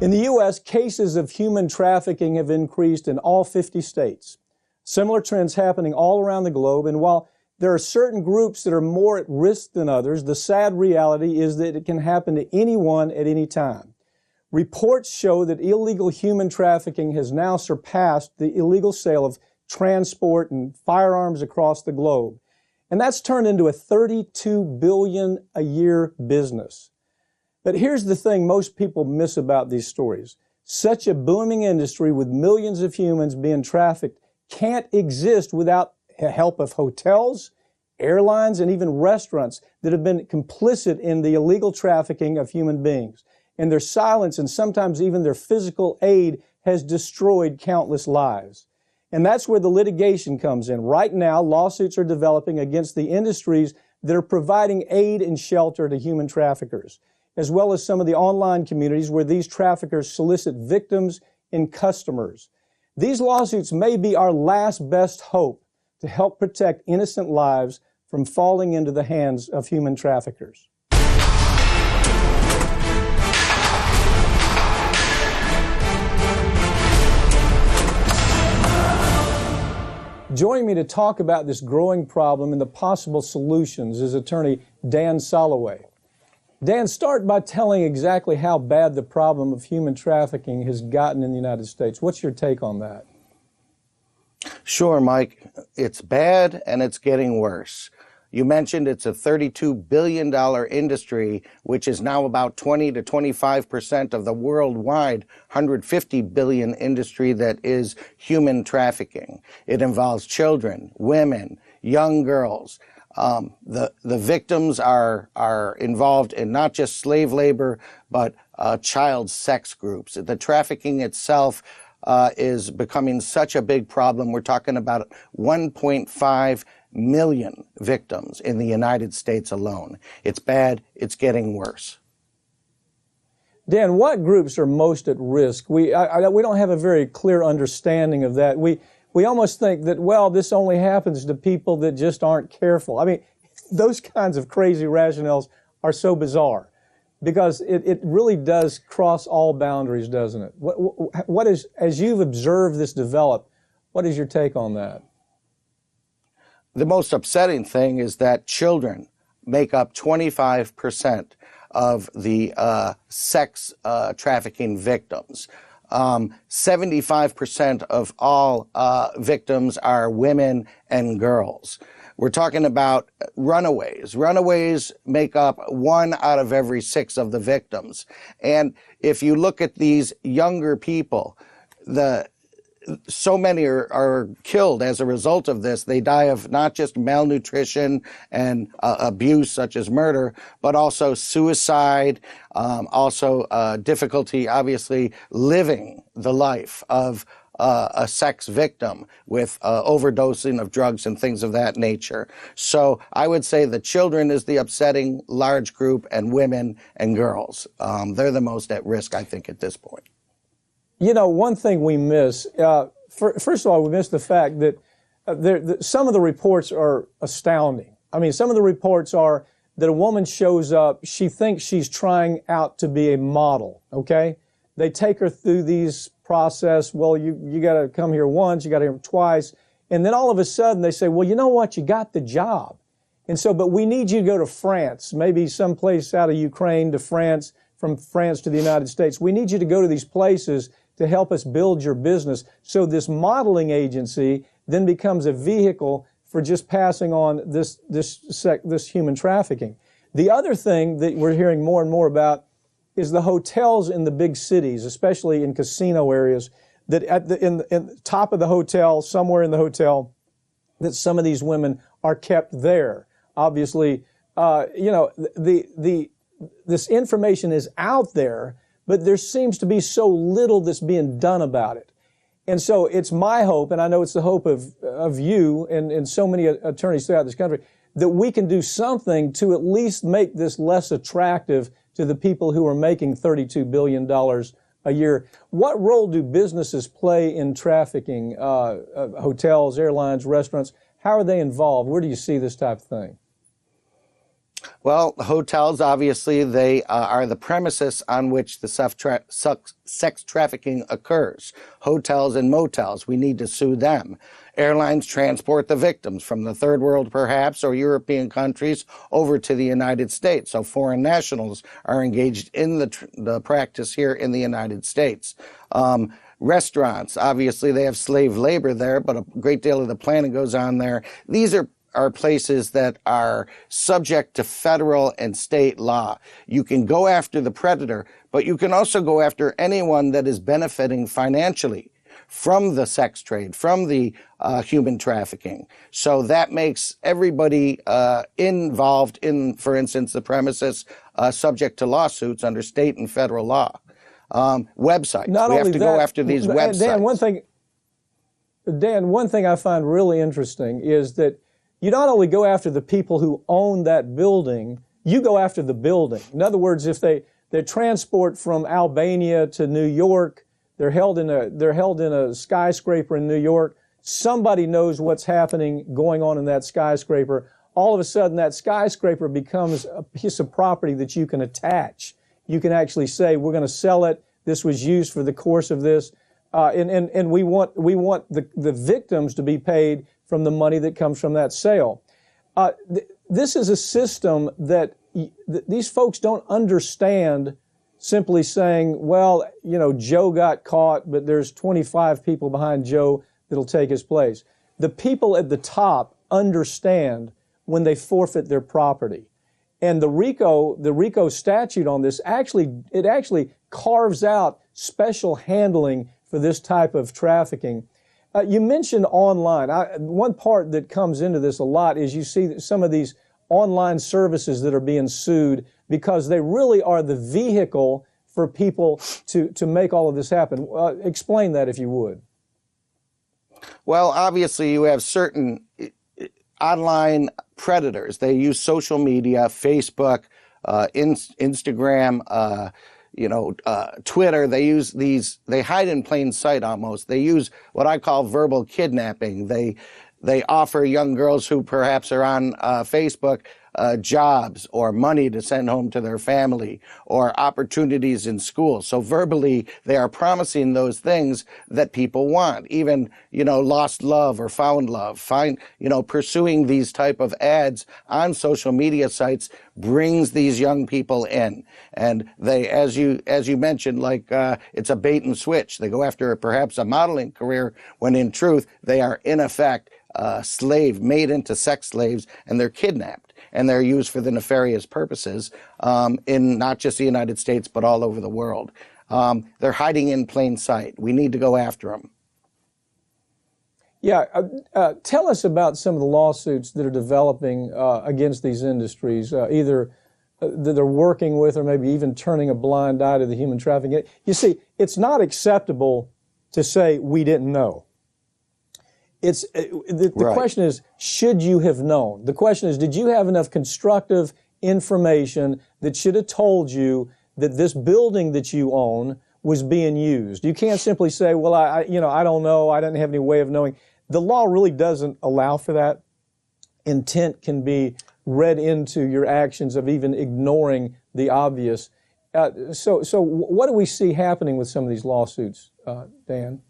In the U.S., cases of human trafficking have increased in all 50 states. Similar trends happening all around the globe, and while there are certain groups that are more at risk than others, the sad reality is that it can happen to anyone at any time. Reports show that illegal human trafficking has now surpassed the illegal sale of transport and firearms across the globe. And that's turned into a $32 billion a year business. But here's the thing most people miss about these stories. Such a booming industry with millions of humans being trafficked can't exist without the help of hotels, airlines, and even restaurants that have been complicit in the illegal trafficking of human beings. And their silence and sometimes even their physical aid has destroyed countless lives. And that's where the litigation comes in. Right now, lawsuits are developing against the industries that are providing aid and shelter to human traffickers, as well as some of the online communities where these traffickers solicit victims and customers. These lawsuits may be our last best hope to help protect innocent lives from falling into the hands of human traffickers. Joining me to talk about this growing problem and the possible solutions is attorney Dan Soloway. Dan, start by telling exactly how bad the problem of human trafficking has gotten in the United States. What's your take on that? Sure, Mike. It's bad and it's getting worse. You mentioned it's a $32 billion industry, which is now about 20 to 25% of the worldwide $150 billion industry that is human trafficking. It involves children, women, young girls. The victims are involved in not just slave labor, but child sex groups. The trafficking itself is becoming such a big problem. We're talking about 1.5 million victims in the United States alone. It's bad. It's getting worse. Dan, what groups are most at risk? We don't have a very clear understanding of that. We almost think that, well, this only happens to people that just aren't careful. I mean, those kinds of crazy rationales are so bizarre because it really does cross all boundaries, doesn't it? What is, as you've observed this develop, what is your take on that? The most upsetting thing is that children make up 25% of the sex trafficking victims. 75% of all victims are women and girls. We're talking about runaways. Runaways make up 1 out of every 6 of the victims. And if you look at these younger people, so many are killed as a result of this. They die of not just malnutrition and abuse such as murder, but also suicide, also difficulty, obviously, living the life of a sex victim with overdosing of drugs and things of that nature. So I would say the children is the upsetting large group, and women and girls. They're the most at risk, I think, at this point. You know, one thing we miss, first of all, we miss the fact that some of the reports are astounding. I mean, some of the reports are that a woman shows up, she thinks she's trying out to be a model, okay? They take her through these process. Well, you got to come here once, you got to come twice. And then all of a sudden they say, well, you know what? You got the job. And so, but we need you to go to France, maybe someplace out of Ukraine to France, from France to the United States. We need you to go to these places to help us build your business. So this modeling agency then becomes a vehicle for just passing on this human trafficking. The other thing that we're hearing more and more about is the hotels in the big cities, especially in casino areas, that in the top of the hotel, somewhere in the hotel, that some of these women are kept there. Obviously, you know, this information is out there, but there seems to be so little that's being done about it. And so it's my hope, and I know it's the hope of you and so many attorneys throughout this country, that we can do something to at least make this less attractive to the people who are making $32 billion a year. What role do businesses play in trafficking? Hotels, airlines, restaurants, how are they involved? Where do you see this type of thing? Well, hotels, obviously, they are the premises on which the sex trafficking occurs. Hotels and motels, we need to sue them. Airlines transport the victims from the third world, perhaps, or European countries over to the United States. So foreign nationals are engaged in the practice here in the United States. Restaurants, obviously, they have slave labor there, but a great deal of the planning goes on there. These are places that are subject to federal and state law. You can go after the predator, but you can also go after anyone that is benefiting financially from the sex trade, from the human trafficking. So that makes everybody involved in, for instance, the premises subject to lawsuits under state and federal law. Websites. Not we only have to that, go after these websites. Dan, one thing I find really interesting is that you not only go after the people who own that building, you go after the building. In other words, if they transport from Albania to New York, they're held in a skyscraper in New York, somebody knows what's happening going on in that skyscraper. All of a sudden, that skyscraper becomes a piece of property that you can attach. You can actually say, we're going to sell it. This was used for the course of this. And we want the victims to be paid from the money that comes from that sale. This is a system that these folks don't understand, simply saying, well, you know, Joe got caught, but there's 25 people behind Joe that'll take his place. The people at the top understand when they forfeit their property. And the RICO statute on this actually carves out special handling for this type of trafficking. You mentioned online. One part that comes into this a lot is you see some of these online services that are being sued because they really are the vehicle for people to make all of this happen. Explain that if you would. Well, obviously you have certain online predators. They use social media, Facebook, Instagram, Twitter. They hide in plain sight almost. They use what I call verbal kidnapping. They offer young girls who perhaps are on Facebook jobs or money to send home to their family or opportunities in school. So verbally, they are promising those things that people want, even, lost love or found love. Pursuing these type of ads on social media sites brings these young people in. And they, as you mentioned, it's a bait and switch. They go after perhaps a modeling career when in truth, they are in effect made into sex slaves, and they're kidnapped. And they're used for the nefarious purposes in not just the United States, but all over the world. They're hiding in plain sight. We need to go after them. Yeah, tell us about some of the lawsuits that are developing against these industries, either that they're working with or maybe even turning a blind eye to the human trafficking. You see, it's not acceptable to say we didn't know. The Right. question is, should you have known? The question is, did you have enough constructive information that should have told you that this building that you own was being used? You can't simply say, well, I don't know. I didn't have any way of knowing. The law really doesn't allow for that. Intent can be read into your actions of even ignoring the obvious. So what do we see happening with some of these lawsuits, Dan?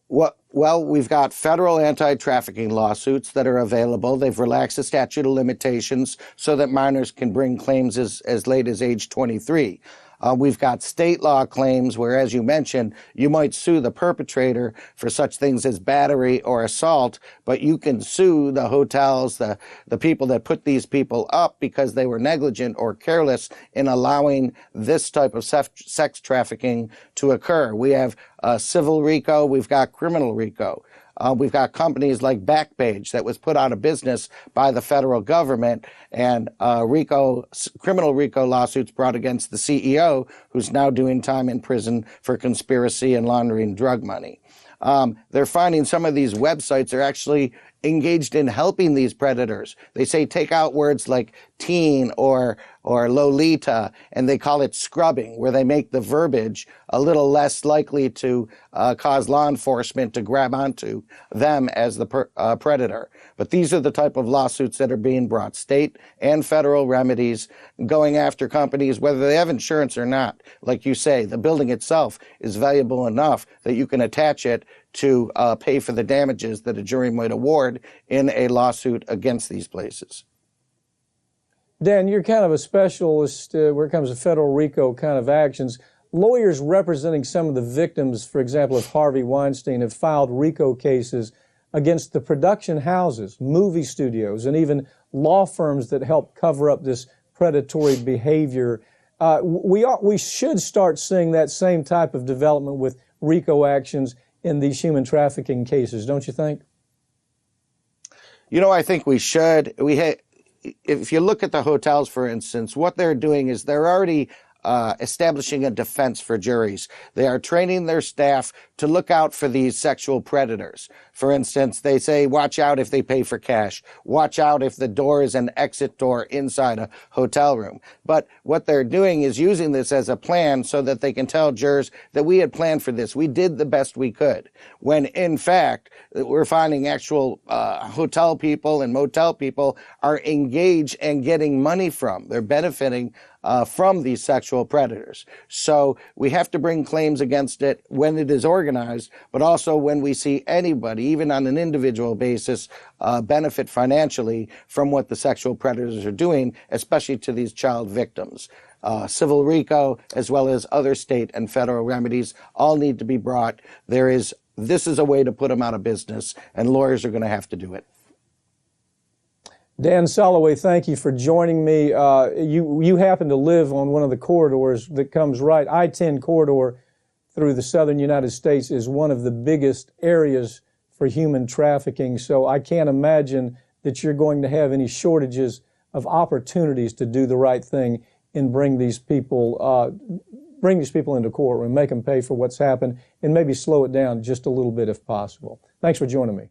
Well, we've got federal anti-trafficking lawsuits that are available. They've relaxed the statute of limitations so that minors can bring claims as late as age 23. We've got state law claims where, as you mentioned, you might sue the perpetrator for such things as battery or assault, but you can sue the hotels, the people that put these people up because they were negligent or careless in allowing this type of sex trafficking to occur. We have civil RICO, we've got criminal RICO. We've got companies like Backpage that was put out of business by the federal government, and criminal RICO lawsuits brought against the CEO, who's now doing time in prison for conspiracy and laundering drug money. They're finding some of these websites are actually engaged in helping these predators. They say take out words like teen or or Lolita, and they call it scrubbing, where they make the verbiage a little less likely to cause law enforcement to grab onto them as the predator. But these are the type of lawsuits that are being brought, state and federal remedies going after companies, whether they have insurance or not. Like you say, the building itself is valuable enough that you can attach it to pay for the damages that a jury might award in a lawsuit against these places. Dan, you're kind of a specialist where it comes to federal RICO kind of actions. Lawyers representing some of the victims, for example, of Harvey Weinstein, have filed RICO cases against the production houses, movie studios, and even law firms that help cover up this predatory behavior. We should start seeing that same type of development with RICO actions in these human trafficking cases, don't you think? You know, I think we should. If you look at the hotels, for instance, what they're doing is they're already establishing a defense for juries. They are training their staff to look out for these sexual predators. For instance, they say, watch out if they pay for cash. Watch out if the door is an exit door inside a hotel room. But what they're doing is using this as a plan so that they can tell jurors that we had planned for this. We did the best we could. When in fact, we're finding actual hotel people and motel people are engaged and getting money from. They're benefiting from these sexual predators. So we have to bring claims against it when it is organized, but also when we see anybody, even on an individual basis, benefit financially from what the sexual predators are doing, especially to these child victims. Civil RICO, as well as other state and federal remedies, all need to be brought. This is a way to put them out of business, and lawyers are going to have to do it. Dan Soloway, thank you for joining me. You happen to live on one of the corridors that comes right. I-10 corridor through the southern United States is one of the biggest areas for human trafficking. So I can't imagine that you're going to have any shortages of opportunities to do the right thing and bring these people into courtroom, make them pay for what's happened, and maybe slow it down just a little bit if possible. Thanks for joining me.